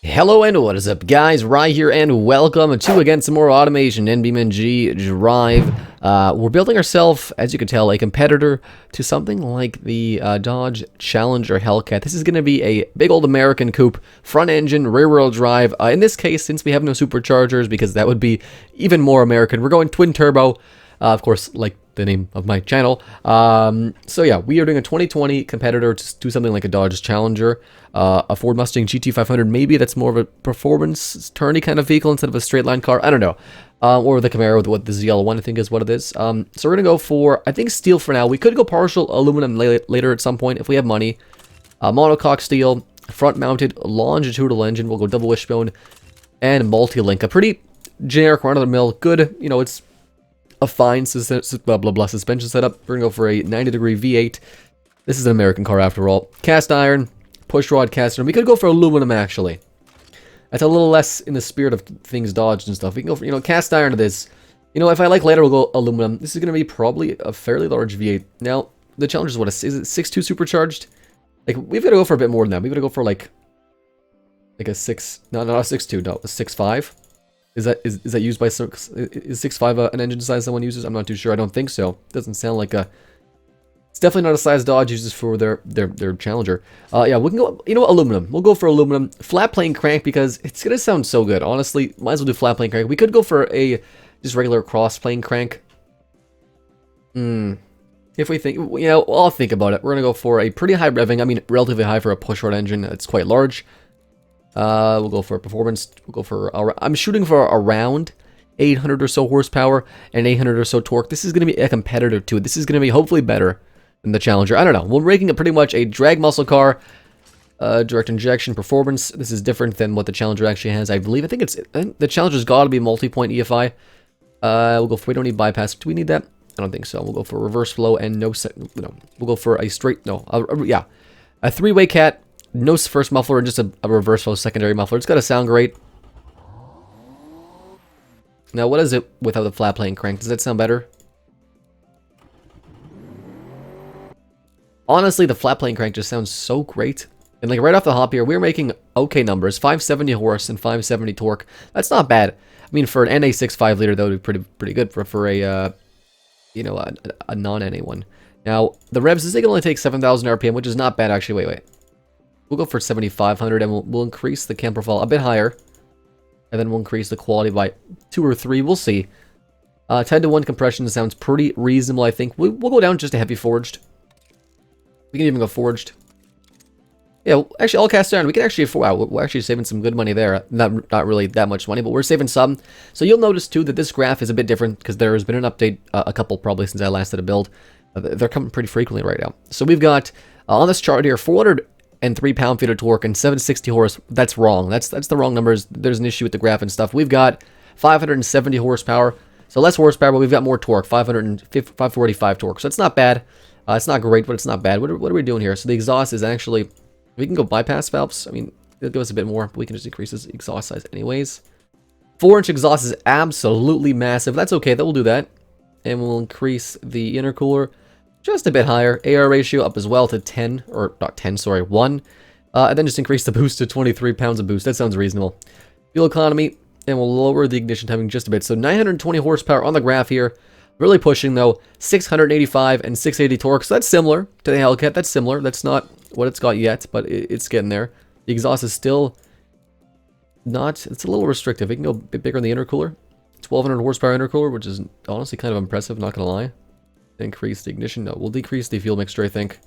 Hello and what is up, guys? Rye here and welcome to again some more automation in BeamNG.Drive. We're building ourselves, as you can tell, a competitor to something like the Dodge Challenger Hellcat. This is going to be a big old American coupe, front engine, rear wheel drive. In this case, since we have no superchargers, because that would be even more American, we're going twin turbo. Of course, like the name of my channel. So yeah, we are doing a 2020 competitor to do something like a Dodge Challenger, a Ford Mustang GT500. Maybe that's more of a performance tourney kind of vehicle instead of a straight line car. I don't know. Or the Camaro with what this yellow one I think is what it is. So we're gonna go for, I think, steel for now. We could go partial aluminum later at some point if we have money. Monocoque steel, front mounted longitudinal engine. We'll go double wishbone and multi-link. A pretty generic run of the mill. Good, you know, it's a fine suspension setup. We're gonna go for a 90-degree V8. This is an American car after all. Cast iron, push rod cast iron. We could go for aluminum actually. That's a little less in the spirit of things Dodge and stuff. We can go for, you know, cast iron to this. You know, if I like later, we'll go aluminum. This is gonna be probably a fairly large V8. Now, the Challenger is what, is it 6.2 supercharged? Like, we've got to go for a bit more than that. We've got to go for like a 6, no, not a 6.2, no, a 6.5. Is that used by is 6.5 an engine size someone uses? I'm not too sure. I don't think so. Doesn't sound like a. It's definitely not a size Dodge uses for their Challenger. Yeah, we can go. You know what, aluminum. We'll go for aluminum. Flat plane crank because it's gonna sound so good. Honestly, might as well do flat plane crank. We could go for a just regular cross plane crank. If we think, you know, I'll think about it. We're gonna go for a pretty high revving. I mean, relatively high for a pushrod engine. It's quite large. We'll go for performance. We'll go for, I'm shooting for around 800 or so horsepower and 800 or so torque. This is going to be a competitor to it. This is going to be hopefully better than the Challenger. I don't know. We're making it pretty much a drag muscle car, direct injection performance. This is different than what the Challenger actually has, I believe. I think the Challenger's got to be multi-point EFI. We'll go for, we don't need bypass. Do we need that? I don't think so. We'll go for reverse flow and no, we'll go for a straight, yeah, a three-way cat. No first muffler and just a reverse flow secondary muffler. It's got to sound great. Now, what is it without the flat plane crank? Does that sound better? Honestly, the flat plane crank just sounds so great. And like right off the hop here, we're making okay numbers. 570 horse and 570 torque. That's not bad. I mean, for an NA6 5-liter, that would be pretty good for a, you know, a non-NA one. Now, the revs, this thing can only take 7,000 RPM, which is not bad actually. Wait. We'll go for 7,500 and we'll increase the cam profile a bit higher. And then we'll increase the quality by 2 or 3. We'll see. 10-to-1 compression sounds pretty reasonable, I think. We'll go down just to heavy forged. We can even go forged. Yeah, actually, all cast iron. We can actually afford. Wow, we're actually saving some good money there. Not really that much money, but we're saving some. So you'll notice, too, that this graph is a bit different because there has been an update, a couple probably since I last did a build. They're coming pretty frequently right now. So we've got, on this chart here, 403 pound-feet of torque and 760 horse. That's wrong. That's the wrong numbers. There's an issue with the graph and stuff. We've got 570 horsepower, so less horsepower, but we've got more torque. 545 torque. So it's not bad. It's not great, but it's not bad. What are we doing here? So the exhaust is actually, we can go bypass valves. I mean, it'll give us a bit more, but we can just increase this exhaust size anyways. 4-inch exhaust is absolutely massive. That's okay. That will do that, and we'll increase the intercooler just a bit higher. AR ratio up as well to 10, or not 10, sorry, 1. And then just increase the boost to 23 pounds of boost. That sounds reasonable. Fuel economy, and we'll lower the ignition timing just a bit. So 920 horsepower on the graph here. Really pushing, though. 685 and 680 torque. So that's similar to the Hellcat. That's similar. That's not what it's got yet, but it's getting there. The exhaust is still not, it's a little restrictive. It can go a bit bigger in the intercooler. 1200 horsepower intercooler, which is honestly kind of impressive, not going to lie. Increase the ignition. No, we'll decrease the fuel mixture, I think.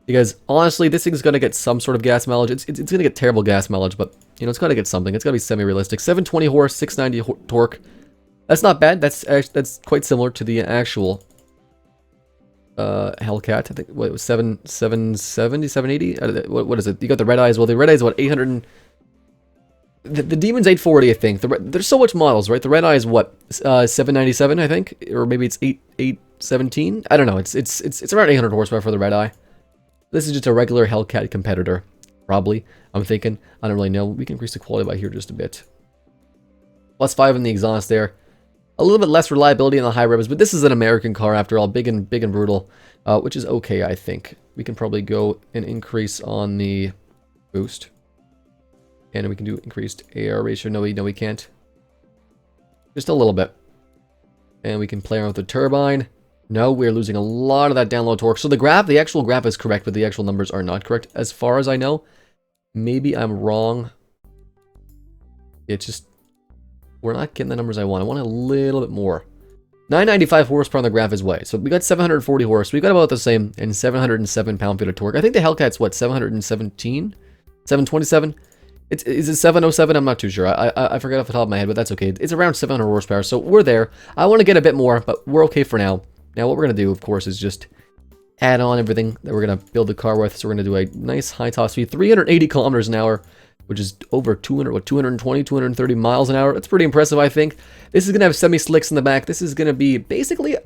Because, honestly, this thing's going to get some sort of gas mileage. It's going to get terrible gas mileage, but, you know, it's got to get something. It's got to be semi-realistic. 720 horse, 690 torque. That's not bad. That's quite similar to the actual Hellcat. I think, what, it was 770, 780? What is it? You got the red eye as well. The red eye is, what, 800... The Demon's 840, I think. There's so much models, right? The red eye is what, 797, I think, or maybe it's 817. I don't know. It's around 800 horsepower for the red eye. This is just a regular Hellcat competitor, probably. I'm thinking. I don't really know. We can increase the quality by here just a bit. +5 in the exhaust there. A little bit less reliability in the high revs, but this is an American car after all, big and brutal, which is okay, I think. We can probably go and increase on the boost. And we can do increased AR ratio. No, we can't. Just a little bit. And we can play around with the turbine. No, we're losing a lot of that download torque. So the actual graph is correct, but the actual numbers are not correct. As far as I know, maybe I'm wrong. It's just, we're not getting the numbers I want. I want a little bit more. 995 horsepower on the graph is way. So we got 740 horse. We got about the same and 707 pound-feet of torque. I think the Hellcat's what, 717? 727? Is it 707? I'm not too sure. I forgot off the top of my head, but that's okay. It's around 700 horsepower, so we're there. I want to get a bit more, but we're okay for now. Now, what we're going to do, of course, is just add on everything that we're going to build the car with. So we're going to do a nice high top speed, 380 kilometers an hour, which is over 220, 230 miles an hour. That's pretty impressive, I think. This is going to have semi-slicks in the back. This is going to be basically,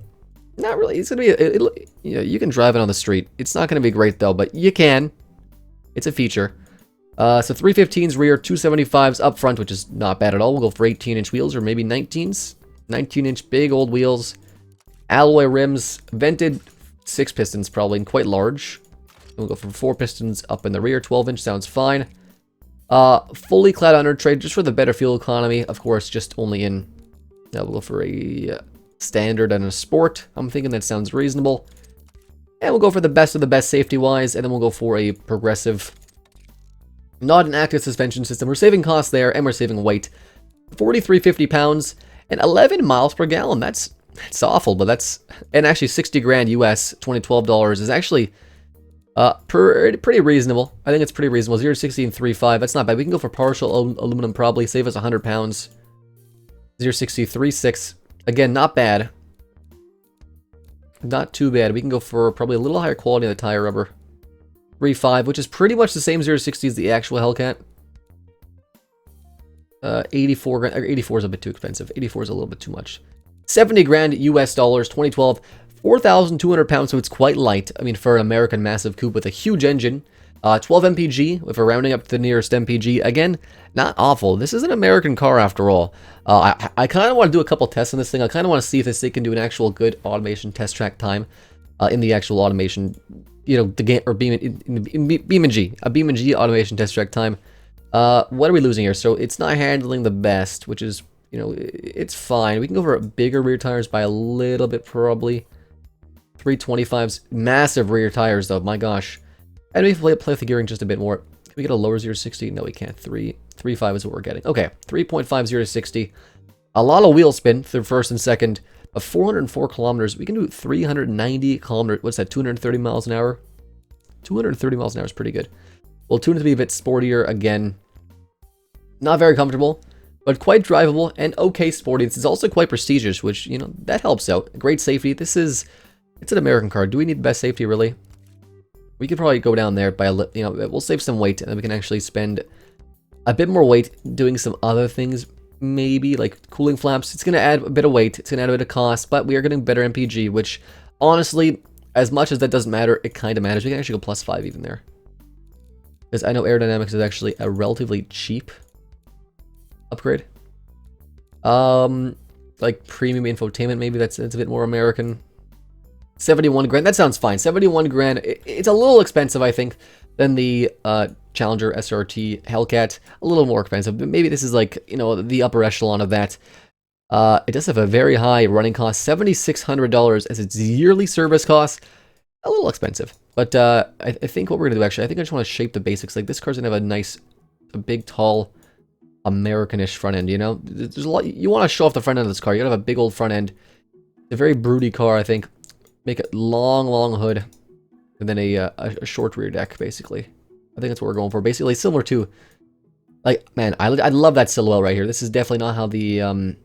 not really, it's going to be, you know, you can drive it on the street. It's not going to be great, though, but you can. It's a feature. So 315s rear, 275s up front, which is not bad at all. We'll go for 18-inch wheels or maybe 19s. 19-inch big old wheels. Alloy rims, vented 6 pistons, probably quite large. We'll go for 4 pistons up in the rear. 12-inch sounds fine. Fully clad under trade, just for the better fuel economy. Of course, just only in. We'll go for a standard and a sport. I'm thinking that sounds reasonable. And we'll go for the best of the best safety-wise, and then we'll go for a progressive, not an active suspension system. We're saving costs there, and we're saving weight. 4,350 pounds and 11 miles per gallon. That's awful, but that's, and actually 60 grand US, $2012 is actually pretty reasonable. I think it's pretty reasonable. 0 to 60 in 3.5. That's not bad. We can go for partial aluminum, probably save us 100 pounds. 0 to 60 3.6. Again, not bad. Not too bad. We can go for probably a little higher quality of the tire rubber. 3.5, which is pretty much the same 0 to 60 as the actual Hellcat. 84 grand. 84 is a bit too expensive. 84 is a little bit too much. 70 grand US dollars, 2012, 4,200 pounds, so it's quite light. I mean, for an American massive coupe with a huge engine. 12 mpg, if we're rounding up to the nearest mpg. Again, not awful. This is an American car after all. I kind of want to do a couple tests on this thing. I kind of want to see if this thing can do an actual good automation test track time in the actual automation, you know, the game, or BeamNG, a BeamNG automation test track time. What are we losing here? So it's not handling the best, which is, you know, it's fine. We can go for bigger rear tires by a little bit, probably. 325s, massive rear tires, though. My gosh. And we play with the gearing just a bit more. Can we get a lower 0 to 60? No, we can't. 3.5 is what we're getting. Okay, 3.5 0 to 60. A lot of wheel spin through first and second. 404 kilometers. We can do 390 kilometers. What's that? 230 miles an hour. 230 miles an hour is pretty good. We'll tune it to be a bit sportier again. Not very comfortable, but quite drivable and okay sporty. This is also quite prestigious, which, you know, that helps out. Great safety. It's an American car. Do we need the best safety, really? We could probably go down there by you know, we'll save some weight, and then we can actually spend a bit more weight doing some other things, maybe, like cooling flaps. It's going to add a bit of weight. It's going to add a bit of cost, but we are getting better MPG, which, honestly, as much as that doesn't matter, it kind of matters. We can actually go +5 even there. Because I know aerodynamics is actually a relatively cheap upgrade. Like premium infotainment, maybe that's a bit more American. 71 grand, that sounds fine. 71 grand, it's a little expensive, I think, than the Challenger SRT Hellcat. A little more expensive, but maybe this is like, you know, the upper echelon of that. It does have a very high running cost, $7,600 as its yearly service cost. A little expensive, but I think what we're gonna do, actually, I think I just want to shape the basics. Like, this car's gonna have a big, tall, Americanish front end, you know? There's a lot, you want to show off the front end of this car. You gotta have a big old front end. It's a very broody car, I think. Make a long hood, and then a short rear deck, basically. I think that's what we're going for. Basically, similar to, like, man, I love that silhouette right here. This is definitely not how the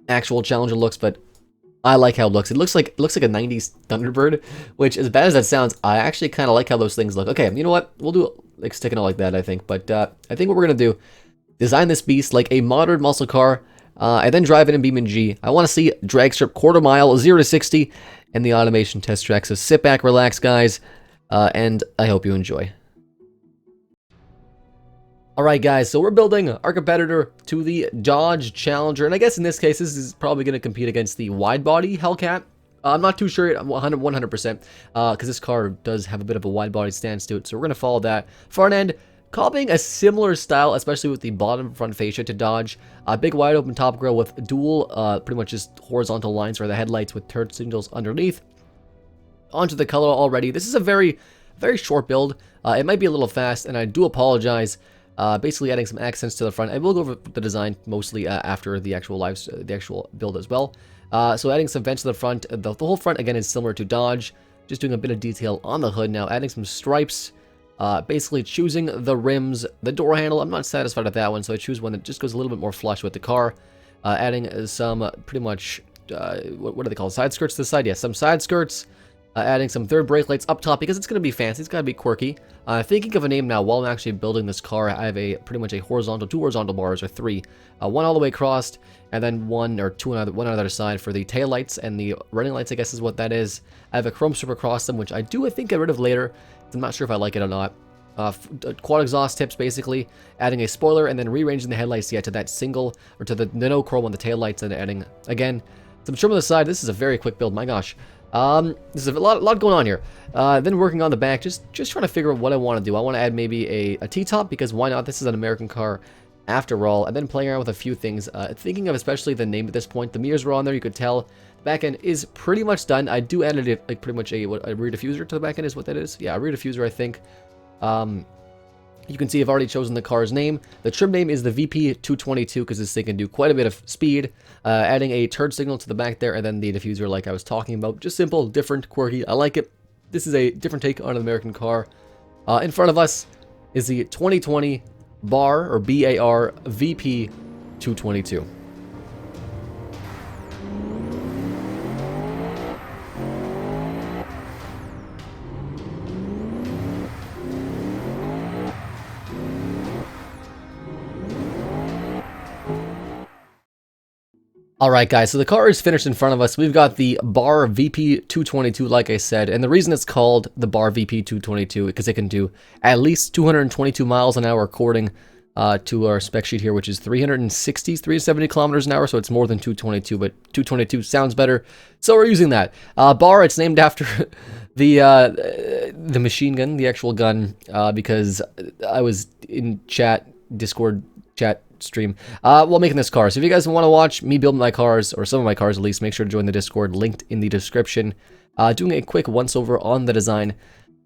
actual Challenger looks, but I like how it looks. It looks like a 90s Thunderbird, which, as bad as that sounds, I actually kind of like how those things look. Okay, you know what? We'll do it, like, sticking out like that, I think. But I think what we're gonna do, design this beast like a modern muscle car, and then drive it in BeamNG. I want to see drag strip quarter mile, 0 to 60, and the automation test track. So sit back, relax, guys, and I hope you enjoy. Alright, guys, so we're building our competitor to the Dodge Challenger, and I guess in this case, this is probably going to compete against the wide-body Hellcat. I'm not too sure 100%, because this car does have a bit of a wide-body stance to it, so we're going to follow that. Front end, copying a similar style, especially with the bottom front fascia to Dodge. A big wide open top grille with dual, pretty much just horizontal lines for the headlights with turn signals underneath. Onto the color already. This is a very short build. It might be a little fast, and I do apologize. Basically adding some accents to the front. I will go over the design mostly after the actual build as well. So adding some vents to the front. The whole front again is similar to Dodge. Just doing a bit of detail on the hood now. Adding some stripes. Basically choosing the rims, the door handle. I'm not satisfied with that one, so I choose one that just goes a little bit more flush with the car. Adding some pretty much what do they call it? Side skirts to the side? Yes, some side skirts. Adding some third brake lights up top because it's going to be fancy. It's got to be quirky. Thinking of a name now while I'm actually building this car. I have pretty much two horizontal bars, or three. One all the way across, and then one on the other side for the tail lights and the running lights, I guess is what that is. I have a chrome strip across them, which I think get rid of later. I'm not sure if I like it or not. Quad exhaust tips, basically. Adding a spoiler and then rearranging the headlights to that single, or to the no chrome on the tail lights, and adding, again, some trim on the side. This is a very quick build, my gosh. This is a lot going on here. Then working on the back, just trying to figure out what I want to do. I want to add maybe a T-top, because why not? This is an American car after all. And then playing around with a few things. Thinking of especially the name at this point. The mirrors were on there, you could tell. The back end is pretty much done. I do add it like pretty much a rear diffuser to the back end is what that is. Yeah, a rear diffuser, I think. You can see I've already chosen the car's name. The trim name is the VP222 because this thing can do quite a bit of speed. Adding a turn signal to the back there, and then the diffuser like I was talking about. Just simple, different, quirky. I like it. This is a different take on an American car. In front of us is the 2020 BAR, or BAR, VP222. Alright guys, so the car is finished in front of us. We've got the BAR VP222, like I said, and the reason it's called the BAR VP222 because it can do at least 222 miles an hour according to our spec sheet here, which is 370 kilometers an hour, so it's more than 222, but 222 sounds better, so we're using that. BAR, it's named after the machine gun, the actual gun, because I was in Discord chat stream while making this car. So if you guys want to watch me build my cars, or some of my cars at least, make sure to join the Discord, linked in the description. Doing a quick once over on the design.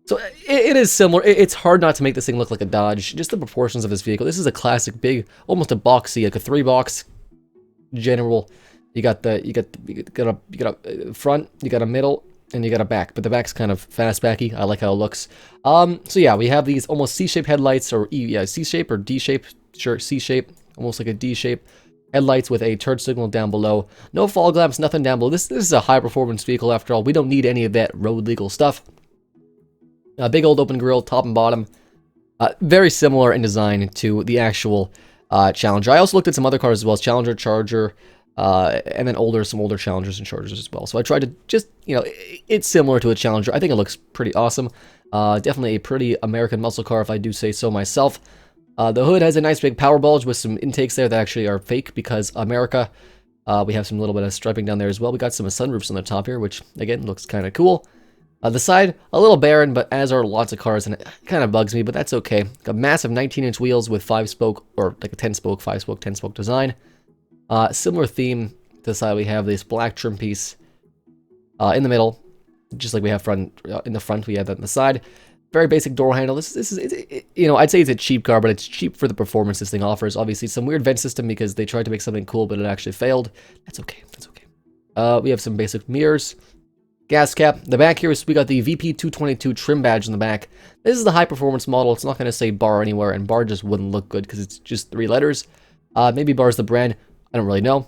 So it is similar. It's hard not to make this thing look like a Dodge. Just the proportions of this vehicle. This is a classic big, almost a boxy, like a 3-box general. You got a front, you got a middle, and you got a back, but the back's kind of fastbacky. I like how it looks. So yeah, we have these almost C-shaped headlights, or C-shape or D-shape. Sure, C-shape, almost like a D-shape. Headlights with a turn signal down below. No fog lamps, nothing down below. This is a high-performance vehicle after all. We don't need any of that road-legal stuff. A big old open grille, top and bottom. Very similar in design to the actual Challenger. I also looked at some other cars as well, Challenger, Charger, and then some older Challengers and Chargers as well. So I tried to just, it's similar to a Challenger. I think it looks pretty awesome. Definitely a pretty American muscle car, if I do say so myself. The hood has a nice big power bulge with some intakes there that actually are fake because America. We have some little bit of striping down there as well. We got some sunroofs on the top here, which again looks kind of cool. The side, a little barren, but as are lots of cars, and it kind of bugs me, but that's okay. Got massive 19-inch wheels with 5-spoke, or like a 10-spoke, 5-spoke, 10-spoke design. Similar theme to the side. We have this black trim piece in the middle, just like we have in the front. We have that on the side. Very basic door handle. This is I'd say it's a cheap car, but it's cheap for the performance this thing offers. Obviously, some weird vent system because they tried to make something cool, but it actually failed. That's okay. That's okay. We have some basic mirrors. Gas cap. The back here is we got the VP222 trim badge in the back. This is the high performance model. It's not going to say BAR anywhere, and BAR just wouldn't look good because it's just 3 letters. Maybe BAR is the brand. I don't really know.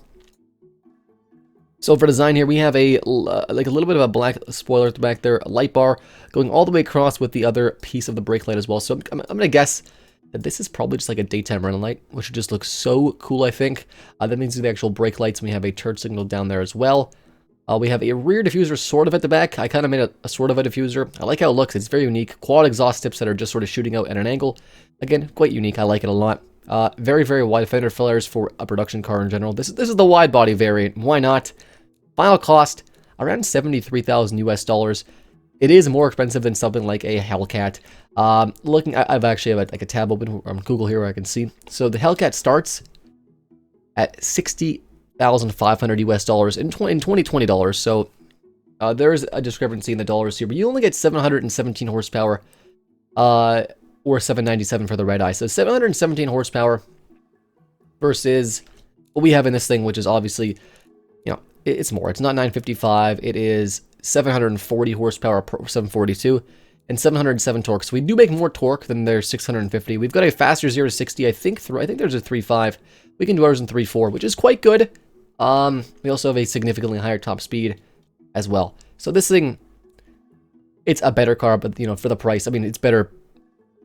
So for design here, we have like a little bit of a black spoiler at the back there, a light bar going all the way across with the other piece of the brake light as well. So I'm going to guess that this is probably just like a daytime running light, which just looks so cool, I think. That means the actual brake lights, and we have a turn signal down there as well. We have a rear diffuser sort of at the back. I kind of made a sort of a diffuser. I like how it looks. It's very unique. Quad exhaust tips that are just sort of shooting out at an angle. Again, quite unique. I like it a lot. Very, very wide fender flares for a production car in general. This is the wide body variant. Why not? Final cost, around $73,000 US. It is more expensive than something like a Hellcat. I've actually have like a tab open on Google here where I can see. So the Hellcat starts at 60,500 US dollars in 2020 dollars. So there's a discrepancy in the dollars here, but you only get 717 horsepower, or 797 for the red eye. So 717 horsepower versus what we have in this thing, which is obviously, you know, it's more. It's not 955. It is 740 horsepower, 742, and 707 torque. So we do make more torque than their 650. We've got a faster 0 to 60. I think there's a 3.5. We can do ours in 3.4, which is quite good. We also have a significantly higher top speed as well. So this thing, it's a better car, but you know, for the price, I mean, it's better,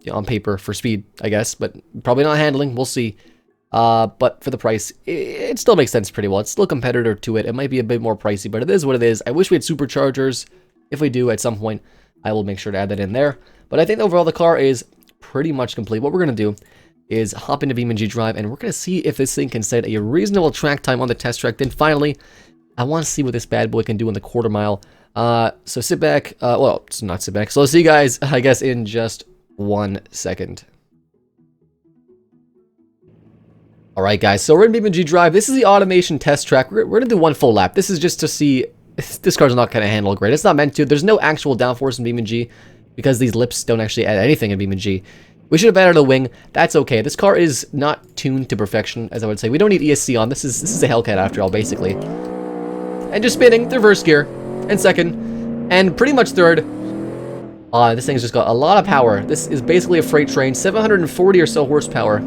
you know, on paper for speed, I guess, but probably not handling. We'll see. But for the price, it still makes sense pretty well. It's still a competitor to it. It might be a bit more pricey, but it is what it is. I wish we had superchargers. If we do at some point, I will make sure to add that in there. But I think overall the car is pretty much complete. What we're going to do is hop into BeamNG.Drive, and we're going to see if this thing can set a reasonable track time on the test track. Then finally, I want to see what this bad boy can do in the quarter mile. So sit back. Well, it's not sit back. So I'll see you guys, I guess, in just 1 second. Alright guys, so we're in BeamNG.Drive. This is the automation test track. We're going to do one full lap. This is just to see, this car's not going to handle great. It's not meant to. There's no actual downforce in BeamNG because these lips don't actually add anything in BeamNG. We should have added a wing. That's okay. This car is not tuned to perfection, as I would say. We don't need ESC on. This is a Hellcat after all, basically. And just spinning through first gear, and second, and pretty much third. This thing's just got a lot of power. This is basically a freight train, 740 or so horsepower.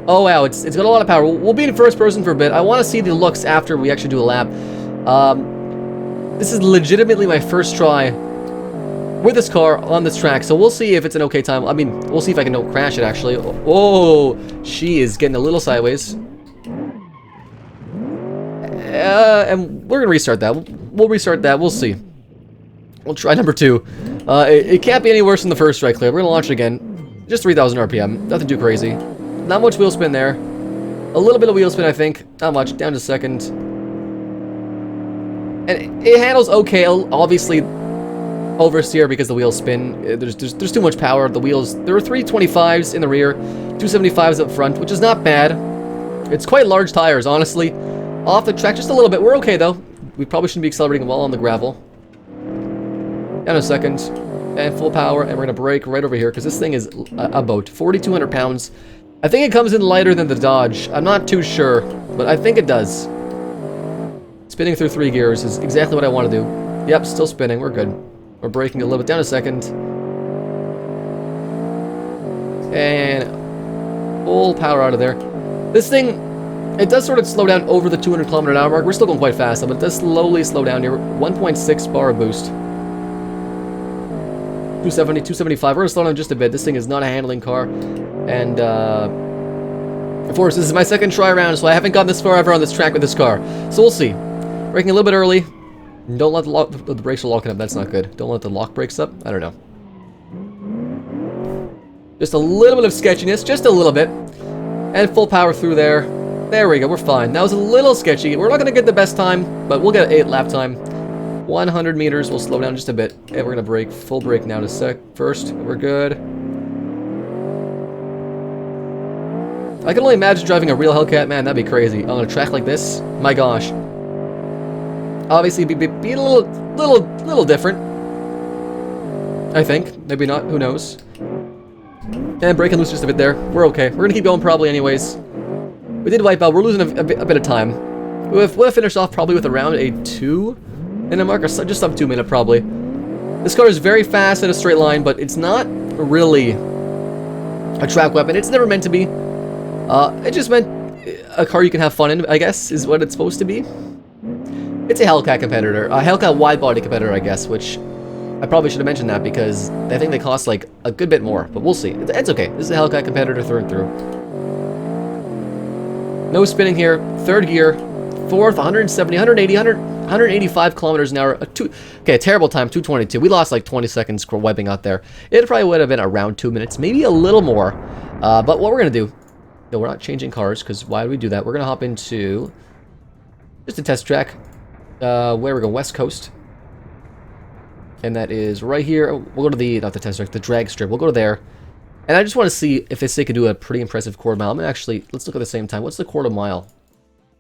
Oh wow, it's got a lot of power. We'll be in first person for a bit. I want to see the looks after we actually do a lap. This is legitimately my first try with this car on this track, so we'll see if it's an okay time. I mean, we'll see if I can don't crash it actually. Oh, she is getting a little sideways. And we're gonna restart that. We'll restart that. We'll see. We'll try number 2. It can't be any worse than the first strike clear. We're gonna launch it again. Just 3,000 RPM. Nothing too crazy. Not much wheel spin there. A little bit of wheel spin, I think. Not much. Down to second. And it handles okay. Obviously, oversteer because the wheels spin. There's too much power. The wheels. There are 325s in the rear, 275s up front, which is not bad. It's quite large tires, honestly. Off the track just a little bit. We're okay though. We probably shouldn't be accelerating while on the gravel. Down a second. And full power. And we're gonna brake right over here because this thing is a boat. 4,200 pounds. I think it comes in lighter than the Dodge. I'm not too sure, but I think it does. Spinning through 3 gears is exactly what I want to do. Yep, still spinning. We're good. We're braking a little bit. Down a second. And full power out of there. This thing, it does sort of slow down over the 200 kilometer an hour mark. We're still going quite fast, but it does slowly slow down here. 1.6 bar boost. 270, 275. We're going to slow down just a bit. This thing is not a handling car. And, of course, this is my second try around, so I haven't gotten this far ever on this track with this car. So we'll see. Braking a little bit early. Don't let the brakes are locking up. That's not good. Don't let the lock brakes up. I don't know. Just a little bit of sketchiness. Just a little bit. And full power through there. There we go. We're fine. That was a little sketchy. We're not going to get the best time, but we'll get an 8 lap time. 100 meters. We'll slow down just a bit. And we're going to brake. Full brake now to first. We're good. I can only imagine driving a real Hellcat, man, that'd be crazy. On a track like this, my gosh. Obviously, be a little different. I think, maybe not. Who knows? And breaking loose just a bit there. We're okay. We're gonna keep going probably, anyways. We did wipe out. We're losing a bit of time. We'll have finished off probably with around a 2-minute mark, or just sub 2 minute probably. This car is very fast in a straight line, but it's not really a track weapon. It's never meant to be. It just meant a car you can have fun in, I guess, is what it's supposed to be. It's a Hellcat competitor. A Hellcat wide-body competitor, I guess, which I probably should have mentioned that because I think they cost, like, a good bit more. But we'll see. It's okay. This is a Hellcat competitor through and through. No spinning here. Third gear. Fourth, 170, 180, 185 kilometers an hour. Okay, a terrible time, 222. We lost, like, 20 seconds wiping out there. It probably would have been around 2 minutes, maybe a little more. But what we're going to do... No, we're not changing cars, because why do we do that? We're going to hop into just a test track. Where we're going, West Coast. and that is right here. We'll go to the, not the test track, the drag strip. We'll go to there. And I just want to see if this thing can do a pretty impressive quarter mile. I'm going to actually, let's look at the same time. What's the quarter mile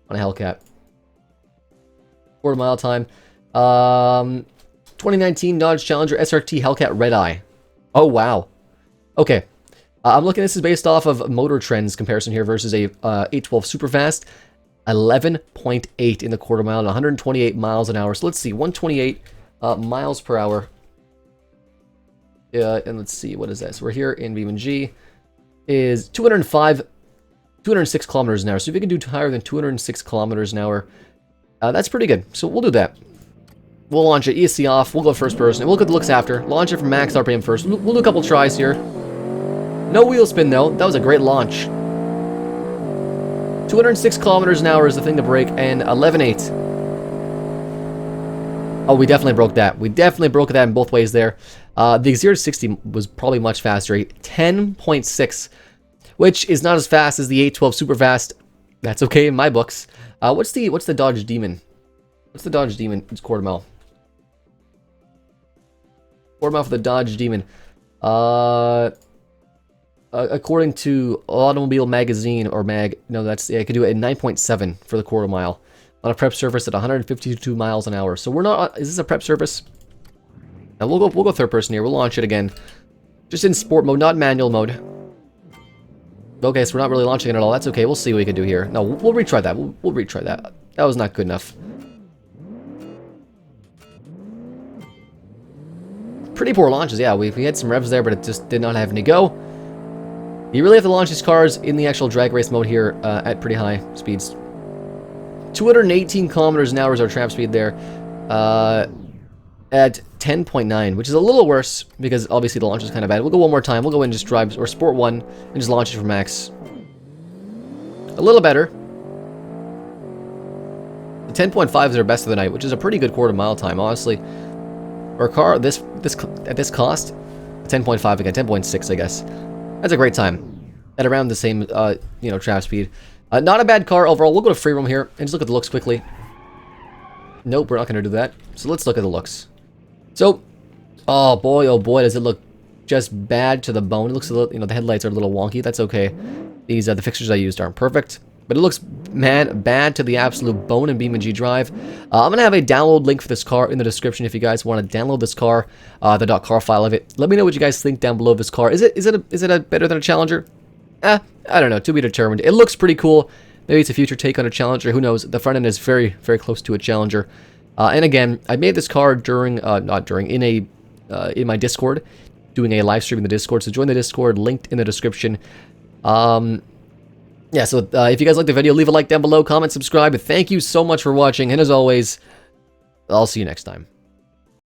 on a Hellcat? Quarter mile time. 2019 Dodge Challenger SRT Hellcat Red Eye. Oh, wow. Okay. I'm looking, this is based off of Motor Trends comparison here versus a 812 Superfast. 11.8 in the quarter mile and 128 miles an hour. So let's see, 128 miles per hour. And let's see, what is this? We're here in BeamNG. Is 206 kilometers an hour. So if you can do higher than 206 kilometers an hour, that's pretty good. So we'll do that. We'll launch it, ESC off, we'll go first person, and we'll look at the looks after. Launch it from max RPM first. We'll do a couple tries here. No wheel spin though, that was a great launch. 206 kilometers an hour is the thing to break, and 11.8. Oh, we definitely broke that. We definitely broke that in both ways there. The 0 to 60 was probably much faster, 10.6, which is not as fast as the 812 Superfast. That's okay in my books. What's the Dodge Demon? What's the Dodge Demon? It's quarter mile. Quarter mile for the Dodge Demon. According to Automobile Magazine, or Mag, no, that's, yeah, I could do it at 9.7 for the quarter mile on a prep surface at 152 miles an hour. So we're not, is this a prep surface? Now we'll go third person here. We'll launch it again. Just in sport mode, not manual mode. Okay, so we're not really launching it at all. That's okay. We'll see what we can do here. No, we'll retry that. We'll retry that. That was not good enough. Pretty poor launches, yeah. We had some revs there, but it just did not have any go. You really have to launch these cars in the actual drag race mode here at pretty high speeds. 218 kilometers an hour is our trap speed there. At 10.9, which is a little worse because obviously the launch is kind of bad. We'll go one more time. We'll go in and just drive, or Sport 1, and just launch it from max. A little better. The 10.5 is our best of the night, which is a pretty good quarter mile time, honestly. Our car, at this cost, 10.5 again, 10.6, I guess. That's a great time. At around the same, you know, trap speed. Not a bad car overall. We'll go to free roam here and just look at the looks quickly. Nope, we're not going to do that. So let's look at the looks. So, oh boy, does it look just bad to the bone. It looks a little, you know, the headlights are a little wonky. That's okay. These, the fixtures I used aren't perfect. But it looks, man, bad to the absolute bone in BeamNG.Drive. I'm going to have a download link for this car in the description if you guys want to download this car, the .car file of it. Let me know what you guys think down below of this car. Is it better than a Challenger? I don't know, to be determined. It looks pretty cool. Maybe it's a future take on a Challenger. Who knows? The front end is very, very close to a Challenger. And again, I made this car during, in my Discord, doing a live stream in the Discord. So join the Discord, linked in the description. Yeah, so if you guys like the video, leave a like down below, comment, subscribe. Thank you so much for watching, and as always, I'll see you next time.